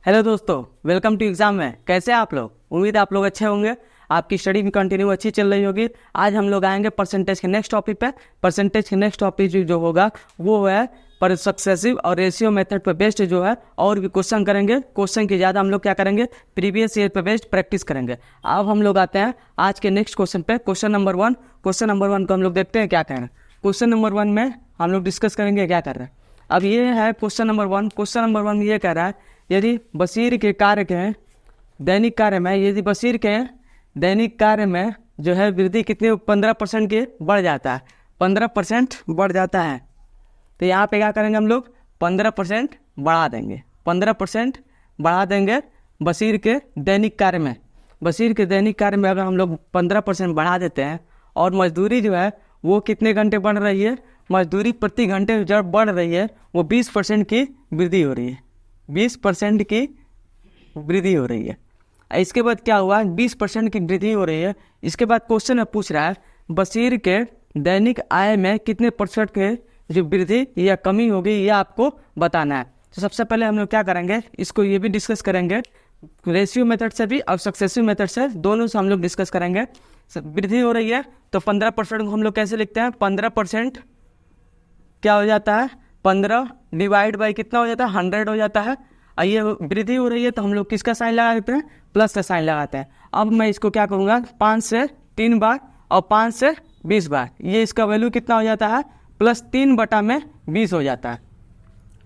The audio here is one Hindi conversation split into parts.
हेलो दोस्तों, वेलकम टू एग्जाम में। कैसे हैं आप लोग? उम्मीद है आप लोग अच्छे होंगे, आपकी स्टडी भी कंटिन्यू अच्छी चल रही होगी। आज हम लोग आएंगे परसेंटेज के नेक्स्ट टॉपिक पे। परसेंटेज के नेक्स्ट टॉपिक जो होगा वो है पर सक्सेसिव और रेशियो मेथड पे बेस्ड जो है, और भी क्वेश्चन करेंगे। क्वेश्चन की ज़्यादा हम लोग क्या करेंगे, प्रीवियस ईयर पे बेस्ड प्रैक्टिस करेंगे। अब हम लोग आते हैं आज के नेक्स्ट क्वेश्चन पे, क्वेश्चन नंबर 1। क्वेश्चन नंबर 1 को हम लोग देखते हैं क्या कह रहे हैं। क्वेश्चन नंबर 1 में हम लोग डिस्कस करेंगे क्या कर रहे हैं। अब ये है क्वेश्चन नंबर 1। क्वेश्चन नंबर 1 ये कह रहा है, यदि बशीर के कार्य के दैनिक कार्य में, यदि बशीर के दैनिक कार्य में जो है वृद्धि कितनी 15% की बढ़ जाता है, 15% बढ़ जाता है, तो यहाँ पे क्या करेंगे हम लोग 15% बढ़ा देंगे। 15% बढ़ा देंगे बशीर के दैनिक कार्य में। बशीर के दैनिक कार्य में अगर हम लोग 15% बढ़ा देते हैं, और मजदूरी जो है वो कितने घंटे बढ़ रही है, मजदूरी प्रति घंटे जब बढ़ रही है वो 20% की वृद्धि हो रही है। 20% की वृद्धि हो रही है। इसके बाद क्या हुआ, 20% की वृद्धि हो रही है। इसके बाद क्वेश्चन पूछ रहा है बशीर के दैनिक आय में कितने % के जो वृद्धि या कमी होगी ये आपको बताना है। तो सबसे पहले हम लोग क्या करेंगे, इसको ये भी डिस्कस करेंगे रेशियो मेथड से भी और सक्सेसिव मेथड से, दोनों से हम लोग डिस्कस करेंगे। वृद्धि हो रही है तो 15% को हम लोग कैसे लिखते हैं, 15% क्या हो जाता है, 15 डिवाइड बाई कितना हो जाता है, 100 हो जाता है। और ये वृद्धि हो रही है तो हम लोग किसका साइन लगा देते हैं, प्लस का साइन लगाते हैं। अब मैं इसको क्या करूँगा, 5 से 3 बार और 5 से 20 बार, ये इसका वैल्यू कितना हो जाता है, +3/20 हो जाता है।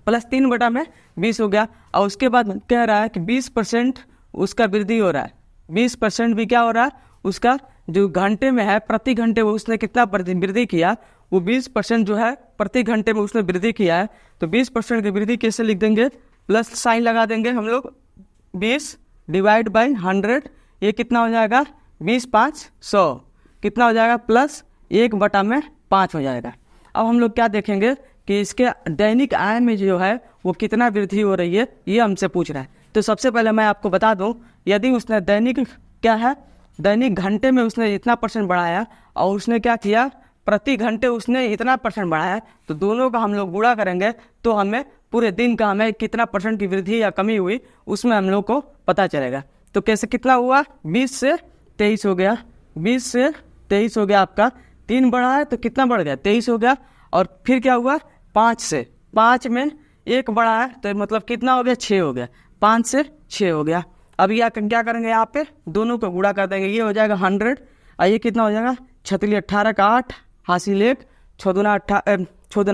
+3/20 हो गया। और उसके बाद कह रहा है कि 20% उसका वृद्धि हो रहा है। 20% भी क्या हो रहा है, उसका जो घंटे में है, प्रति घंटे वो उसने कितना वृद्धि किया, वो 20% जो है प्रति घंटे में उसने वृद्धि किया है। तो 20% की वृद्धि कैसे लिख देंगे, प्लस साइन लगा देंगे हम लोग, 20 डिवाइड बाई 100, ये कितना हो जाएगा, 20×5 100, कितना हो जाएगा, +1/5 हो जाएगा। अब हम लोग क्या देखेंगे कि इसके दैनिक आय में जो है वो कितना वृद्धि हो रही है, ये हमसे पूछ रहा है। तो सबसे पहले मैं आपको बता दूं, यदि उसने दैनिक क्या है, दैनिक घंटे में उसने इतना % बढ़ाया और उसने क्या किया, प्रति घंटे उसने इतना % बढ़ाया, तो दोनों का हम लोग गुणा करेंगे तो हमें पूरे दिन का हमें कितना % की वृद्धि या कमी हुई उसमें हम लोग को पता चलेगा। तो कैसे कितना हुआ, 20 से 23 हो गया, 20 से 23 हो गया आपका, 3 बढ़ा है तो कितना बढ़ गया, 23 हो गया। और फिर क्या हुआ, 5 में 1 बढ़ा है तो मतलब कितना हो गया, 6 हो गया, 5 से 6 हो गया। अब यह क्या करेंगे, यहाँ पे दोनों को गुणा कर देंगे, ये हो जाएगा 100 और ये कितना हो जाएगा, 6 18 का 8 हासिल 1, 6 दूना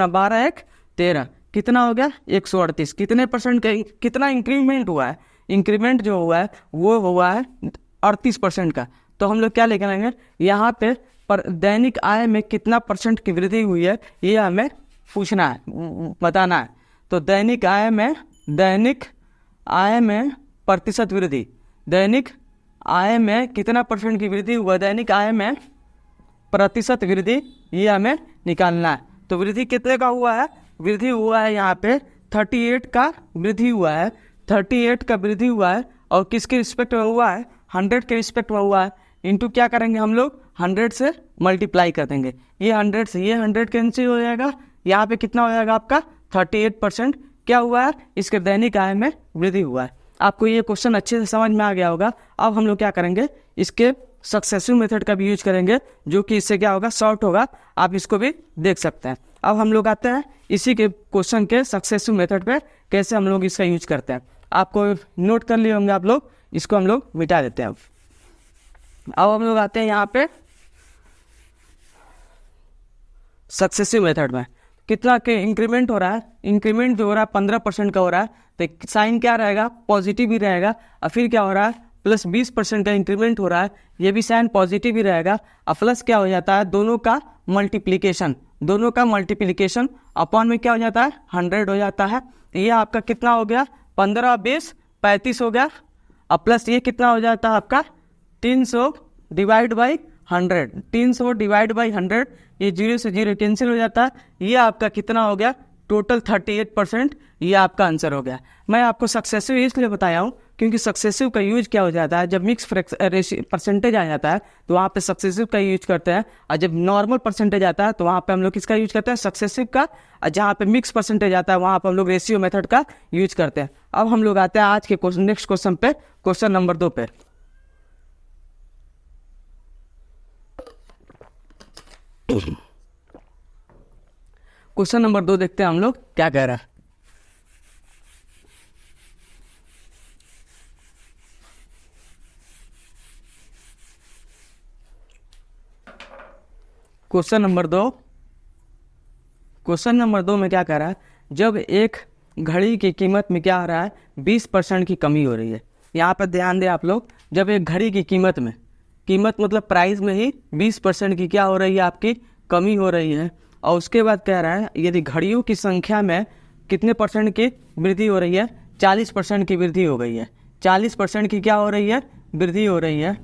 12 1 13, कितना हो गया, 138। कितने % का कितना इंक्रीमेंट हुआ है, इंक्रीमेंट जो हुआ है वो हुआ है 38% का। तो हम लोग क्या लेकर आएंगे, यहाँ पे पर दैनिक आय में कितना % की वृद्धि हुई है ये हमें पूछना है, बताना है। तो दैनिक आय में प्रतिशत वृद्धि, दैनिक आय में कितना % की वृद्धि हुआ, दैनिक आय में प्रतिशत वृद्धि, ये हमें निकालना है। तो वृद्धि कितने का हुआ है, वृद्धि हुआ है यहाँ पे 38 का वृद्धि हुआ है, 38 का वृद्धि हुआ है। और किसके रिस्पेक्ट में हुआ है, 100 के रिस्पेक्ट में हुआ है। इंटू क्या करेंगे हम लोग, 100 से मल्टीप्लाई कर देंगे, ये 100 से ये 100 कैंसिल हो जाएगा, यहाँ पे कितना हो जाएगा आपका 38% क्या हुआ है, इसके दैनिक आय में वृद्धि हुआ है। आपको ये क्वेश्चन अच्छे से समझ में आ गया होगा। अब हम लोग क्या करेंगे, इसके सक्सेसिव मेथड का भी यूज करेंगे, जो कि इससे क्या होगा, शॉर्ट होगा, आप इसको भी देख सकते हैं। अब हम लोग आते हैं इसी के क्वेश्चन के सक्सेसिव मेथड पे, कैसे हम लोग इसका यूज करते हैं। आपको नोट कर लिए होंगे आप लोग, इसको हम लोग मिटा देते हैं। अब हम लोग आते हैं यहाँ पे सक्सेसिव मेथड में, कितना के इंक्रीमेंट हो रहा है, इंक्रीमेंट जो हो रहा है 15% का हो रहा है, तो साइन क्या रहेगा, पॉजिटिव ही रहेगा। और फिर क्या हो रहा है, प्लस 20% का इंक्रीमेंट हो रहा है, ये भी साइन पॉजिटिव ही रहेगा। और प्लस क्या हो जाता है, दोनों का मल्टीप्लीकेशन अपॉन में क्या हो जाता है, 100 हो जाता है। ये आपका कितना हो गया, 15 20 35 हो गया। और प्लस ये कितना हो जाता है आपका 300 डिवाइड बाई 100, 300 डिवाइड बाई 100, ये 0 से 0 कैंसिल हो जाता है। ये आपका कितना हो गया, टोटल 38%, ये आपका आंसर हो गया। मैं आपको सक्सेसिव इसलिए बताया हूँ क्योंकि सक्सेसिव का यूज क्या हो जाता है, जब मिक्स परसेंटेज आ जाता है तो वहाँ पे सक्सेसिव का यूज करते हैं, और जब नॉर्मल परसेंटेज आता है तो वहाँ पे हम लोग किसका यूज करते हैं, सक्सेसिव का। और जहाँ पे मिक्स परसेंटेज आता है वहाँ पे हम लोग रेशियो मेथड का यूज करते हैं। अब हम लोग आते हैं आज के नेक्स्ट क्वेश्चन पे, क्वेश्चन नंबर 2 पे। क्वेश्चन नंबर 2 देखते हैं हम लोग क्या कह रहा है। क्वेश्चन नंबर 2 में क्या कह रहा है, जब एक घड़ी की कीमत में क्या आ रहा है, 20% की कमी हो रही है। यहाँ पर ध्यान दें आप लोग, जब एक घड़ी की कीमत मतलब प्राइस में ही 20% की क्या हो रही है, आपकी कमी हो रही है। और उसके बाद कह रहा है यदि घड़ियों की संख्या में कितने परसेंट की वृद्धि हो रही है, 40% की वृद्धि हो गई है। 40% की क्या हो रही है, वृद्धि हो रही है।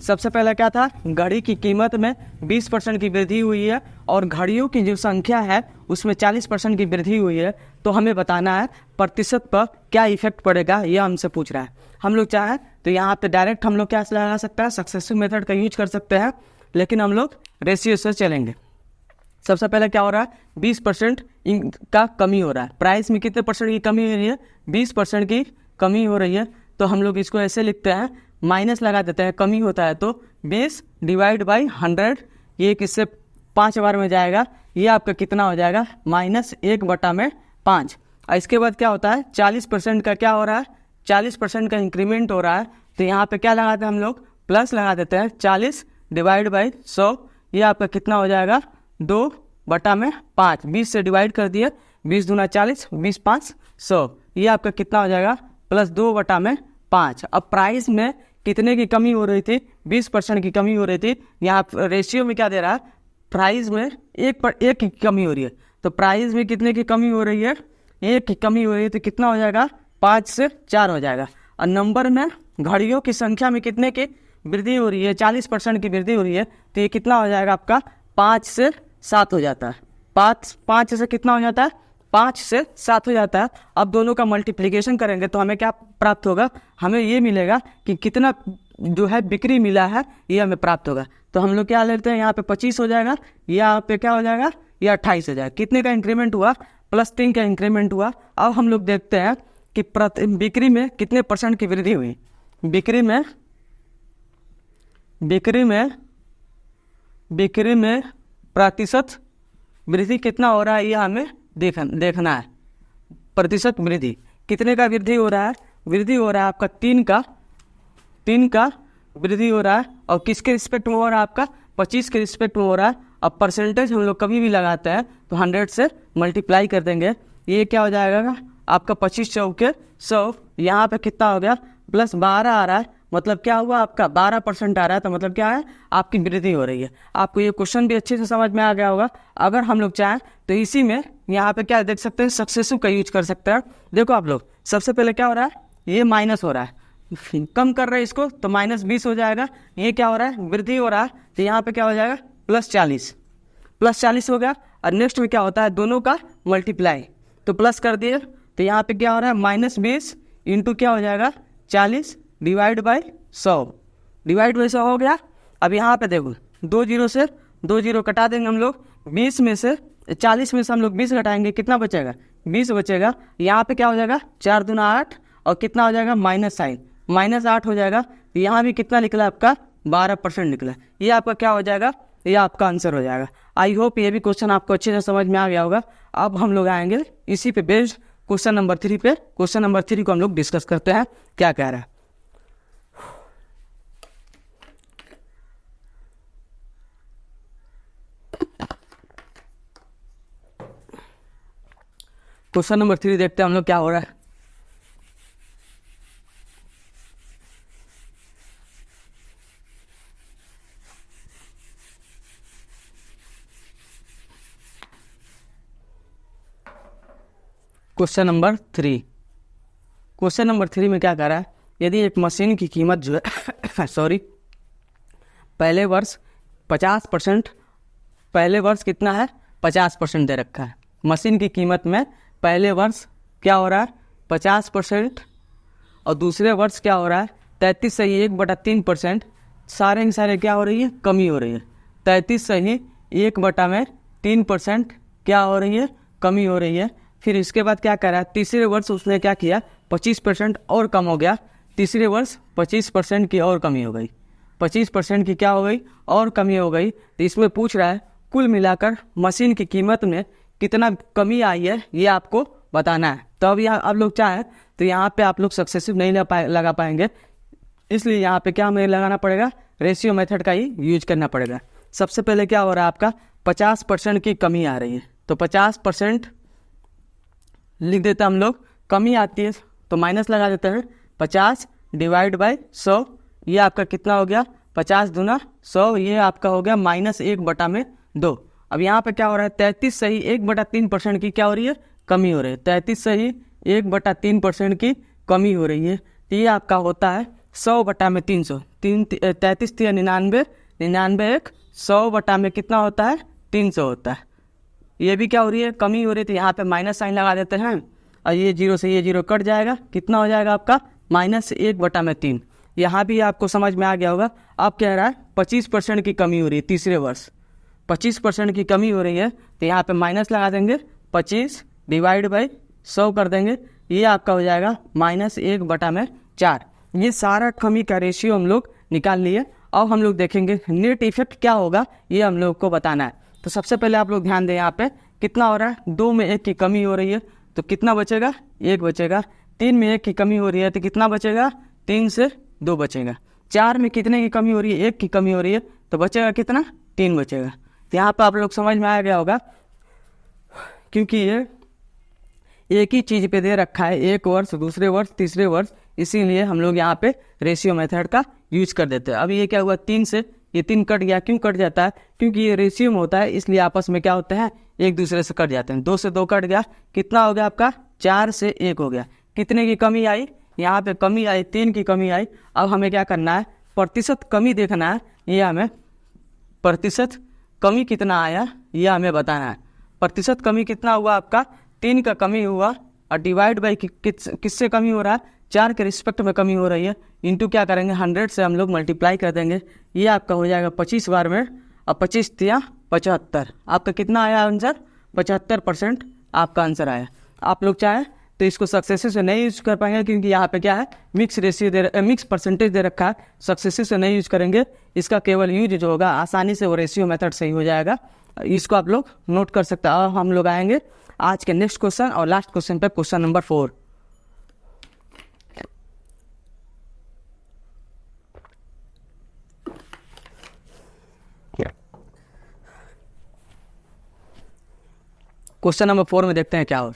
सबसे पहले क्या था, घड़ी की कीमत में 20% की वृद्धि हुई है और घड़ियों की जो संख्या है उसमें 40% की वृद्धि हुई है। तो हमें बताना है प्रतिशत पर क्या इफेक्ट पड़ेगा, ये हमसे पूछ रहा है। हम लोग चाहें तो यहाँ पे डायरेक्ट हम लोग क्या लगा सकते हैं, सक्सेसिव मेथड का यूज कर सकते हैं, लेकिन हम लोग रेशियो से चलेंगे। सबसे पहले क्या हो रहा है, 20% का कमी हो रहा है। प्राइस में कितने परसेंट की कमी हो रही है, 20% की कमी हो रही है। तो हम लोग इसको ऐसे लिखते हैं, माइनस लगा देते हैं, कमी होता है तो 20 डिवाइड बाई 100, ये किससे 5 बार में जाएगा, ये आपका कितना हो जाएगा, -1/5। और इसके बाद क्या होता है, 40% का क्या हो रहा है, 40% का इंक्रीमेंट हो रहा है। तो यहाँ पे क्या लगाते हैं हम लोग, प्लस लगा देते हैं, 40 डिवाइड बाई 100, ये आपका कितना हो जाएगा, 2/5। 20 से डिवाइड कर दिए, 20 दूना 40, 20 5 100, ये आपका कितना हो जाएगा, +2/5। अब प्राइस में कितने की कमी हो रही थी, 20% की कमी हो रही थी। यहाँ रेशियो में क्या दे रहा है, प्राइस में 1 की कमी हो रही है। तो प्राइस में कितने की कमी हो रही है, 1 की कमी हो रही है, तो कितना हो जाएगा, 5 से 4 हो जाएगा। और नंबर में घड़ियों की संख्या में कितने की वृद्धि हो रही है, 40% की वृद्धि हो रही है। तो ये कितना हो जाएगा आपका, 5 से 7 हो जाता है। 5 से कितना हो जाता है, 5 से 7 हो जाता है। अब दोनों का मल्टीप्लिकेशन करेंगे तो हमें क्या प्राप्त होगा, हमें ये मिलेगा कि कितना जो है बिक्री मिला है, ये हमें प्राप्त होगा। तो हम लोग क्या लेते हैं, यहाँ पे 25 हो जाएगा, यहाँ पे क्या हो जाएगा, ये 28 हो जाएगा। कितने का इंक्रीमेंट हुआ, +3 का इंक्रीमेंट हुआ। अब हम लोग देखते हैं कि बिक्री में कितने % की वृद्धि हुई। बिक्री में प्रतिशत वृद्धि कितना हो रहा है, ये हमें देखना है। प्रतिशत वृद्धि कितने का वृद्धि हो रहा है, वृद्धि हो रहा है आपका 3 का वृद्धि हो रहा है। और किसके रिस्पेक्ट में हो रहा है, आपका 25 के रिस्पेक्ट में हो रहा है। अब परसेंटेज हम लोग कभी भी लगाते हैं तो 100 से मल्टीप्लाई कर देंगे, ये क्या हो जाएगा आपका 25 चौके 100, यहाँ पे कितना हो गया, +12 आ रहा है। मतलब क्या हुआ, आपका 12% आ रहा है। तो मतलब क्या है, आपकी वृद्धि हो रही है। आपको ये क्वेश्चन भी अच्छे से समझ में आ गया होगा। अगर हम लोग चाहें तो इसी में यहाँ पे क्या देख सकते हैं, सक्सेसिव का यूज कर सकते हैं। देखो आप लोग, सबसे पहले क्या हो रहा है, ये माइनस हो रहा है, कम कर रहे हैं इसको तो -20 हो जाएगा। ये क्या हो रहा है, वृद्धि हो रहा है, तो यहाँ पे क्या हो जाएगा, +40 हो गया। और नेक्स्ट में क्या होता है, दोनों का मल्टीप्लाई, तो प्लस कर दिए, तो यहाँ पे क्या हो रहा है, -20 इंटू क्या हो जाएगा, 40 डिवाइड बाई 100 हो गया। अब यहाँ पे देखो, 2 0 से 2 0 कटा देंगे हम लोग, 40 में से हम लोग 20 घटाएंगे, कितना बचेगा, 20 बचेगा। यहाँ पे क्या हो जाएगा, 4 दूना 8, और कितना हो जाएगा, माइनस साइन, -8 हो जाएगा। यहाँ भी कितना निकला आपका, 12% निकला। ये आपका क्या हो जाएगा, ये आपका आंसर हो जाएगा। आई होप ये भी क्वेश्चन आपको अच्छे से समझ में आ गया होगा। अब हम लोग आएंगे इसी पे बेस्ड क्वेश्चन नंबर 3 पे। क्वेश्चन नंबर 3 को हम लोग डिस्कस करते हैं, क्या कह रहा है। क्वेश्चन नंबर 3 देखते हैं हम लोग क्या हो रहा है। क्वेश्चन नंबर 3 में क्या कह रहा है, यदि एक मशीन की कीमत जो है पहले वर्ष कितना है, 50% दे रखा है। मशीन की कीमत में पहले वर्ष क्या हो रहा है 50% और दूसरे वर्ष क्या हो रहा है 33/1/3%। सारे के सारे क्या हो रही है, कमी हो रही है। 33/1/3% क्या हो रही है, कमी हो रही है। फिर इसके बाद क्या करा, तीसरे वर्ष उसने क्या किया 25% और कम हो गया। तीसरे वर्ष 25% की और कमी हो गई, 25% की क्या हो गई और कमी हो गई। तो इसमें पूछ रहा है कुल मिलाकर मशीन की कीमत में कितना कमी आई है ये आपको बताना है। तो अब यहाँ आप लोग चाहें तो यहाँ पे आप लोग सक्सेसिव नहीं लगा पाएंगे, इसलिए यहाँ पे क्या हमें लगाना पड़ेगा, रेशियो मेथड का ही यूज करना पड़ेगा। सबसे पहले क्या हो रहा है आपका 50% की कमी आ रही है, तो 50% लिख देते हैं हम लोग। कमी आती है तो माइनस लगा देते हैं, 50 डिवाइड बाई 100, ये आपका कितना हो गया 50 दूना 100, ये आपका हो गया -1/2। अब यहाँ पे क्या हो रहा है 33 सही 1/3% की क्या हो रही है, कमी हो रही है। 33 सही 1/3% की कमी हो रही है, तो ये आपका होता है 100/300। 33 3 99, 99 1 100 में कितना होता है 300 होता है। ये भी क्या हो रही है, कमी हो रही है, तो यहाँ पे माइनस साइन लगा देते हैं और ये 0 से ये 0 कट जाएगा, कितना हो जाएगा आपका -1/3। यहाँ भी आपको समझ में आ गया होगा। अब कह रहा है 25% की कमी हो रही है, तीसरे वर्ष 25% की कमी हो रही है, तो यहाँ पे माइनस लगा देंगे, 25 डिवाइड बाई 100 कर देंगे, ये आपका हो जाएगा -1/4। ये सारा कमी का रेशियो हम लोग निकाल लिए। अब हम लोग देखेंगे नेट इफेक्ट क्या होगा, ये हम लोग को बताना है। तो सबसे पहले आप लोग ध्यान दें, यहाँ पे कितना हो रहा है 2 में 1 की कमी हो रही है, तो कितना बचेगा 1 बचेगा। 3 में 1 की कमी हो रही है, तो कितना बचेगा 3 से 2 बचेगा। 4 में कितने की कमी हो रही है, 1 की कमी हो रही है, तो बचेगा कितना 3 बचेगा। तो यहाँ पर आप लोग समझ में आ गया होगा, क्योंकि ये एक ही चीज़ पे दे रखा है, एक वर्ष दूसरे वर्ष तीसरे वर्ष, इसीलिए हम लोग यहाँ पे रेशियो मेथड का यूज कर देते हैं। अब ये क्या हुआ 3 से ये 3 कट गया, क्यों कट जाता है, क्योंकि ये रेशियो में होता है, इसलिए आपस में क्या होते हैं एक दूसरे से कट जाते हैं। 2 से 2 कट गया, कितना हो गया आपका 4 से 1 हो गया। कितने की कमी आई, यहाँ पे कमी आई 3 की कमी आई। अब हमें क्या करना है, प्रतिशत कमी देखना है, ये हमें प्रतिशत कमी कितना आया ये हमें बताना है। प्रतिशत कमी कितना हुआ आपका 3 का कमी हुआ, और डिवाइड बाई किससे कमी हो रहा है 4 के रिस्पेक्ट में कमी हो रही है, इंटू क्या करेंगे 100 से हम लोग मल्टीप्लाई कर देंगे, ये आपका हो जाएगा 25 बार में, और 25 तिया 75। आपका कितना आया आंसर 75% आपका आंसर आया। आप लोग चाहें तो इसको सक्सेसिव से नहीं यूज कर पाएंगे, क्योंकि यहाँ पे क्या है मिक्स रेशियो मिक्स परसेंटेज दे रखा है, सक्सेसिव से नहीं यूज करेंगे। इसका केवल यूज जो होगा आसानी से वो रेशियो मेथड सही हो जाएगा, इसको आप लोग नोट कर सकते हैं। अब हम लोग आएंगे आज के नेक्स्ट क्वेश्चन और लास्ट क्वेश्चन पे, क्वेश्चन नंबर 4। क्वेश्चन नंबर 4 में देखते हैं क्या हो।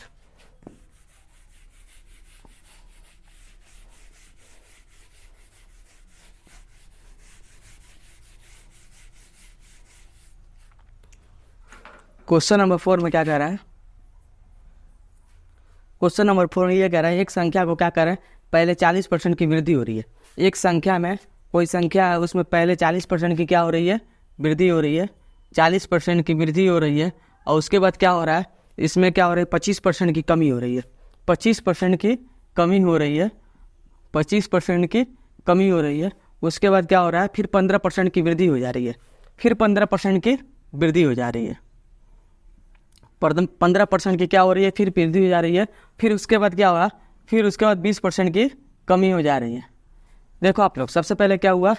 क्वेश्चन नंबर 4 में क्या कह रहा है, क्वेश्चन नंबर 4 में ये कह रहा है एक संख्या को क्या कर रहा है पहले 40% की वृद्धि हो रही है। एक संख्या में कोई संख्या है, उसमें पहले 40% की क्या हो रही है वृद्धि हो रही है, 40% की वृद्धि हो रही है, और उसके बाद क्या हो रहा है इसमें क्या हो रहा है 25% की कमी हो रही है। 25% की कमी हो रही है, 25% की कमी हो रही है। उसके बाद क्या हो रहा है फिर 15% की वृद्धि हो जा रही है, फिर 15% की वृद्धि हो जा रही है, 15% की क्या हो रही है फिर वृद्धि हो जा रही है। फिर उसके बाद क्या हुआ, फिर उसके बाद 20% की कमी हो जा रही है। देखो आप लोग सबसे पहले क्या हुआ,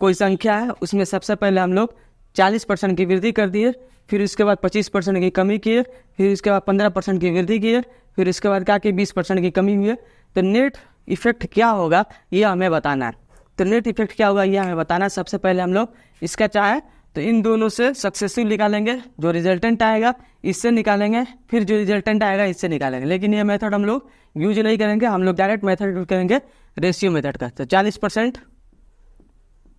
कोई संख्या है उसमें सबसे पहले हम लोग 40% की वृद्धि कर दिए, फिर उसके बाद 25% की कमी किए, फिर उसके बाद 15% की वृद्धि किए, फिर इसके बाद क्या कि 20% की कमी हुई है। तो नेट इफेक्ट क्या होगा ये हमें बताना है। तो नेट इफेक्ट क्या होगा ये हमें बताना है। सबसे पहले हम लोग इसका चाहे तो इन दोनों से सक्सेसिव निकालेंगे, जो रिजल्टेंट आएगा इससे निकालेंगे, फिर जो रिजल्टेंट आएगा इससे निकालेंगे। लेकिन ये मेथड हम लोग यूज नहीं करेंगे, हम लोग डायरेक्ट मेथड यूज करेंगे रेशियो मेथड का। तो 40%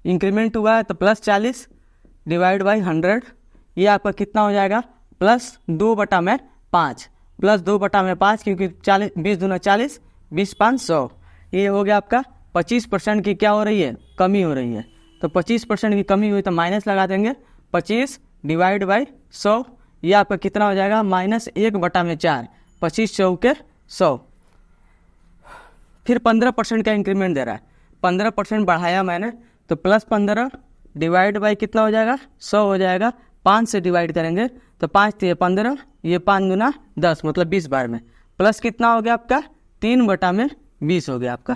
इंक्रीमेंट हुआ है तो +40 डिवाइड बाई 100, ये आपका कितना हो जाएगा +2/5, +2/5, क्योंकि 20 दूना 40, 20 5 100, ये हो गया आपका 25% की क्या हो रही है कमी हो रही है। तो 25% की कमी हुई तो माइनस लगा देंगे, 25 डिवाइड बाई 100, ये आपका कितना हो जाएगा, -1/4, 25 चौके 100। फिर 15% का इंक्रीमेंट दे रहा है, 15% बढ़ाया मैंने, तो +15 डिवाइड बाई कितना हो जाएगा, 100 हो जाएगा। 5 से डिवाइड करेंगे तो 5 × 15, ये 5 × 10 मतलब 20 बार में, प्लस कितना हो गया आपका, 3/20 हो गया आपका।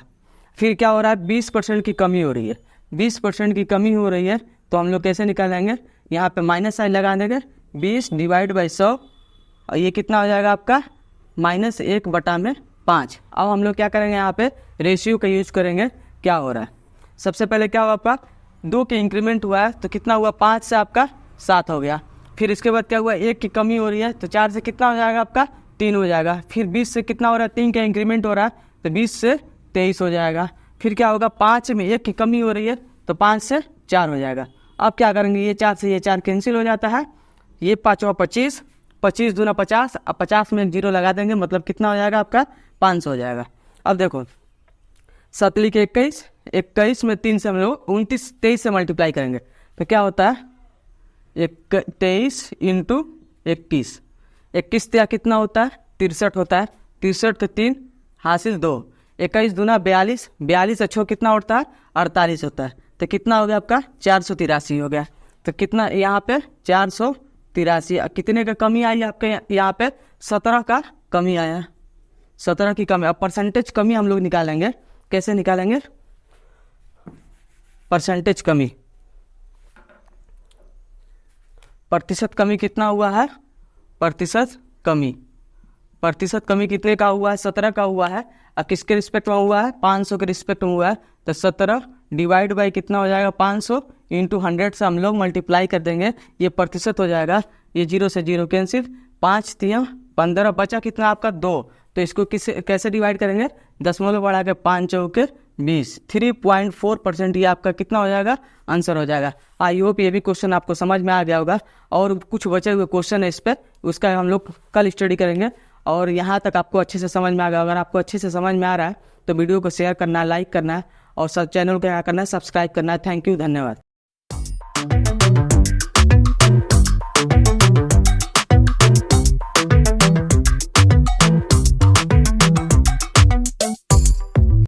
फिर क्या हो रहा है, 20% की कमी हो रही है, 20% की कमी हो रही है, तो हम लोग कैसे निकालेंगे, यहाँ पे माइनस साइन लगा देंगे, 20 डिवाइड बाई 100, और ये कितना हो जाएगा आपका, -1/5। अब हम लोग क्या करेंगे, यहाँ पे रेशियो का यूज करेंगे। क्या हो रहा है, सबसे पहले क्या हुआ आपका, 2 के इंक्रीमेंट हुआ है तो कितना हुआ, 5 से आपका 7 हो गया। फिर इसके बाद क्या हुआ, 1 की कमी हो रही है तो 4 से कितना हो जाएगा आपका, 3 हो जाएगा। फिर 20 से कितना हो रहा है, 3 का इंक्रीमेंट हो रहा है तो 20 से 23 हो जाएगा। फिर क्या होगा, 5 में 1 की कमी हो रही है तो 5 से 4 हो जाएगा। अब क्या करेंगे, ये 4 से ये 4 कैंसिल हो जाता है, ये 5 और 25, 25 दूना 50, अब 50 में 0 लगा देंगे, मतलब कितना हो जाएगा आपका, 500 हो जाएगा। अब देखो 7 के 21, 21 में 3 से हम लोग 29, 23 से मल्टीप्लाई करेंगे तो क्या होता है, 23 × 21, 21 या कितना होता है, 63 होता है। 63 के 3 हासिल 2, 21 दूना 42, 42 अच्छो कितना होता है, 48 होता है। तो कितना हो गया आपका, 483 हो गया। तो कितना यहाँ पे 483, कितने का कमी आई आपके यहाँ पे, 17 का कमी आया, 17 की कमी। अब परसेंटेज कमी हम लोग निकालेंगे, कैसे निकालेंगे, परसेंटेज कमी, प्रतिशत कमी कितना हुआ है, प्रतिशत कमी कितने का हुआ है, 17 का हुआ है। अब किसके रिस्पेक्ट में हुआ है, 500 के रिस्पेक्ट में हुआ है। तो 17 डिवाइड बाई कितना हो जाएगा, 500 × 100 से हम लोग मल्टीप्लाई कर देंगे, ये प्रतिशत हो जाएगा। ये 0 से 0 कैंसिल, 5 × 15 बचा कितना आपका, 2। तो इसको कैसे डिवाइड करेंगे, दशमलव बढ़ा के 5 चौके 20, 3.4% ये आपका कितना हो जाएगा, आंसर हो जाएगा। आई होप ये भी क्वेश्चन आपको समझ में आ गया होगा। और कुछ बचे हुए क्वेश्चन है इस पर, उसका हम लोग कल स्टडी करेंगे। और यहाँ तक आपको अच्छे से समझ में आ गया। अगर आपको अच्छे से समझ में आ रहा है तो वीडियो को शेयर करना है, लाइक करना है, और सब चैनल को क्या करना है, सब्सक्राइब करना है। थैंक यू, धन्यवाद।